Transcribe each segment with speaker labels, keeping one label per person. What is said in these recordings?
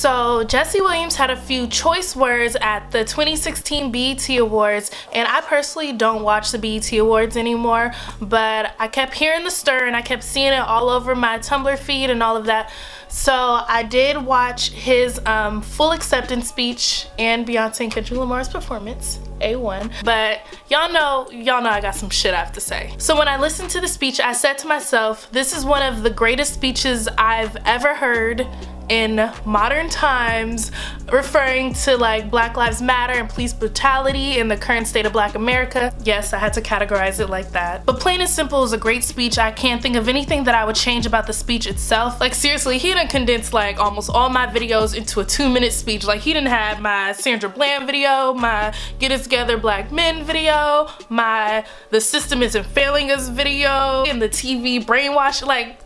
Speaker 1: So Jesse Williams had a few choice words at the 2016 BET Awards, and I personally don't watch the BET Awards anymore, but I kept hearing the stir and I kept seeing it all over my Tumblr feed and all of that. So I did watch his full acceptance speech and Beyonce and Kendrick Lamar's performance. A1. But y'all know I got some shit I have to say. So when I listened to the speech, I said to myself, this is one of the greatest speeches I've ever heard in modern times, referring to like Black Lives Matter and police brutality in the current state of Black America. Yes, I had to categorize it like that. But plain and simple, is a great speech. I can't think of anything that I would change about the speech itself. Like seriously, he done condensed like almost all my videos into a 2-minute speech. Like he done had my Sandra Bland video, my Get It Together Black Men video, my The System Isn't Failing Us video, and the TV brainwash. Like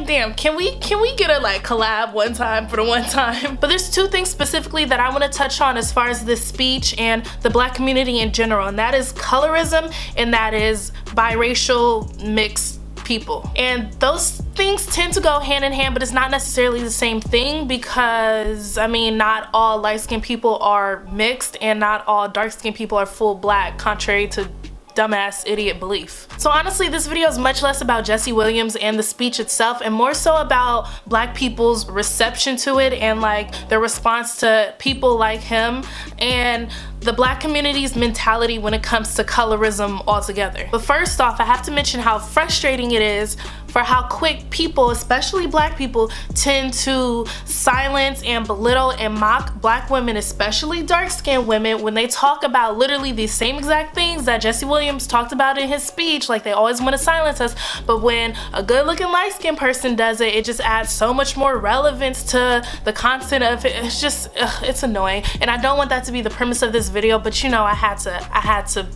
Speaker 1: damn, can we get a like collab one time for the one time? But there's two things specifically that I want to touch on as far as this speech and the Black community in general, and that is colorism and that is biracial mixed people. And those things tend to go hand in hand, but it's not necessarily the same thing, because I mean, not all light-skinned people are mixed and not all dark-skinned people are full black, contrary to dumbass idiot belief. So honestly, this video is much less about Jesse Williams and the speech itself and more so about Black people's reception to it and like their response to people like him and the Black community's mentality when it comes to colorism altogether. But first off, I have to mention how frustrating it is for how quick people, especially Black people, tend to silence and belittle and mock Black women, especially dark-skinned women, when they talk about literally these same exact things that Jesse Williams talked about in his speech. Like they always want to silence us, but when a good-looking light-skinned person does it, it just adds so much more relevance to the content of it. It's just, it's annoying. And I don't want that to be the premise of this video, but you know, I had to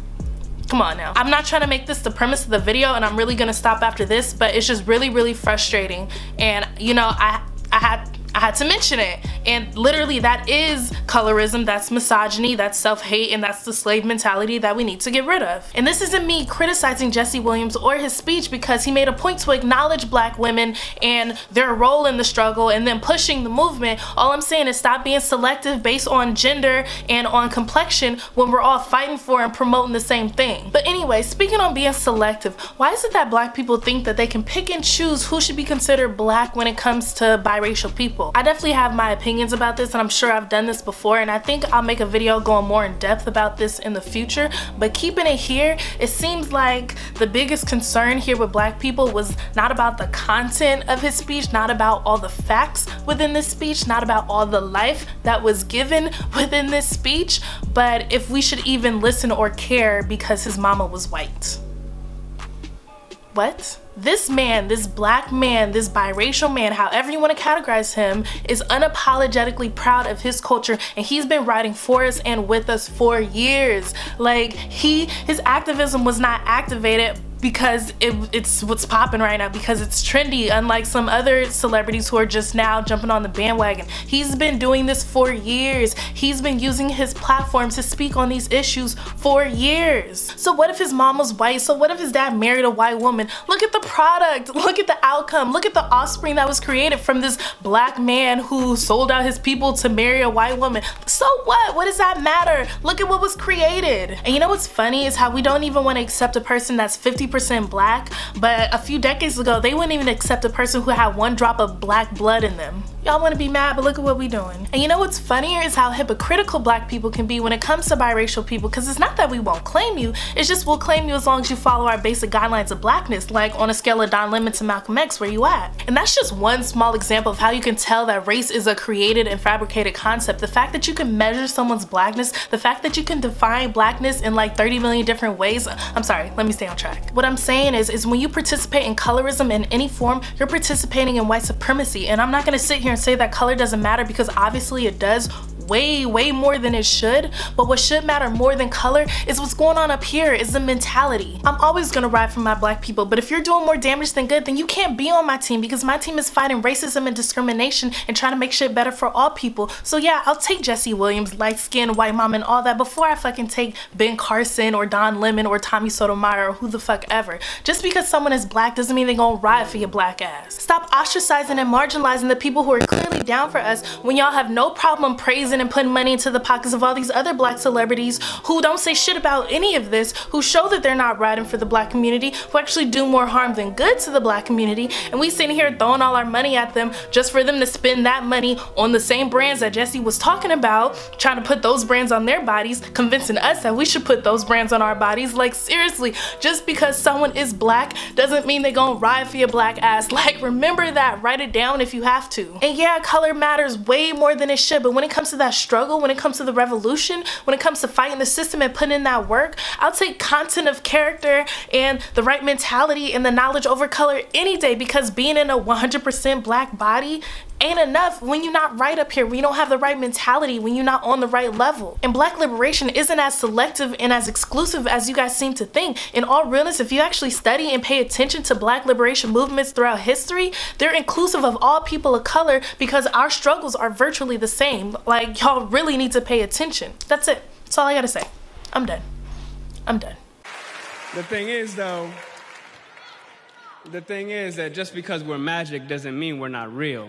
Speaker 1: come on now. I'm not trying to make this the premise of the video and I'm really gonna stop after this, but it's just really frustrating. And you know, I had to mention it. And literally that is colorism, that's misogyny, that's self-hate, and that's the slave mentality that we need to get rid of. And this isn't me criticizing Jesse Williams or his speech, because he made a point to acknowledge Black women and their role in the struggle and then pushing the movement. All I'm saying is stop being selective based on gender and on complexion when we're all fighting for and promoting the same thing. But anyway, speaking on being selective, why is it that Black people think that they can pick and choose who should be considered Black when it comes to biracial people? I definitely have my opinions about this, and I'm sure I've done this before, and I think I'll make a video going more in depth about this in the future, but keeping it here, it seems like the biggest concern here with Black people was not about the content of his speech, not about all the facts within this speech, not about all the life that was given within this speech, but if we should even listen or care because his mama was white. What? This man, this Black man, this biracial man, however you want to categorize him, is unapologetically proud of his culture, and he's been writing for us and with us for years. Like his activism was not activated because it's what's popping right now, because it's trendy, unlike some other celebrities who are just now jumping on the bandwagon. He's been doing this for years. He's been using his platform to speak on these issues for years. So what if his mom was white? So what if his dad married a white woman? Look at the product, look at the outcome, look at the offspring that was created from this Black man who sold out his people to marry a white woman. So what does that matter? Look at what was created. And you know what's funny is how we don't even want to accept a person that's 50% Black, but a few decades ago they wouldn't even accept a person who had 1 drop of Black blood in them. Y'all want to be mad, but look at what we doing. And you know what's funnier is how hypocritical Black people can be when it comes to biracial people, because it's not that we won't claim you, it's just we'll claim you as long as you follow our basic guidelines of Blackness, like on a scale of Don Lemon to Malcolm X, where you at? And that's just one small example of how you can tell that race is a created and fabricated concept. The fact that you can measure someone's Blackness, the fact that you can define Blackness in like 30 million different ways. I'm sorry, let me stay on track. What I'm saying is when you participate in colorism in any form, you're participating in white supremacy. And I'm not gonna sit here and say that color doesn't matter, because obviously it does way more than it should, but what should matter more than color is what's going on up here, is the mentality. I'm always gonna ride for my black people, but if you're doing more damage than good, then you can't be on my team, because my team is fighting racism and discrimination and trying to make shit better for all people. So yeah, I'll take Jesse Williams, light skin, white mom, and all that before I fucking take Ben Carson or Don Lemon or Tommy Sotomayor or who the fuck ever. Just because someone is black doesn't mean they gonna ride for your black ass. Stop ostracizing and marginalizing the people who are clearly down for us when y'all have no problem praising and putting money into the pockets of all these other black celebrities who don't say shit about any of this, who show that they're not riding for the black community, who actually do more harm than good to the black community, and we sitting here throwing all our money at them just for them to spend that money on the same brands that Jesse was talking about, trying to put those brands on their bodies, convincing us that we should put those brands on our bodies. Like, seriously, just because someone is black doesn't mean they gonna ride for your black ass. Like, remember that, write it down if you have to. And yeah, color matters way more than it should, but when it comes to that struggle, when it comes to the revolution, when it comes to fighting the system and putting in that work, I'll take content of character and the right mentality and the knowledge over color any day, because being in a 100% black body ain't enough when you're not right up here, when you don't have the right mentality, when you're not on the right level. And black liberation isn't as selective and as exclusive as you guys seem to think. In all realness, if you actually study and pay attention to black liberation movements throughout history, they're inclusive of all people of color, because our struggles are virtually the same. Like, y'all really need to pay attention. That's it. That's all I gotta say. I'm done. I'm done.
Speaker 2: The thing is that just because we're magic doesn't mean we're not real.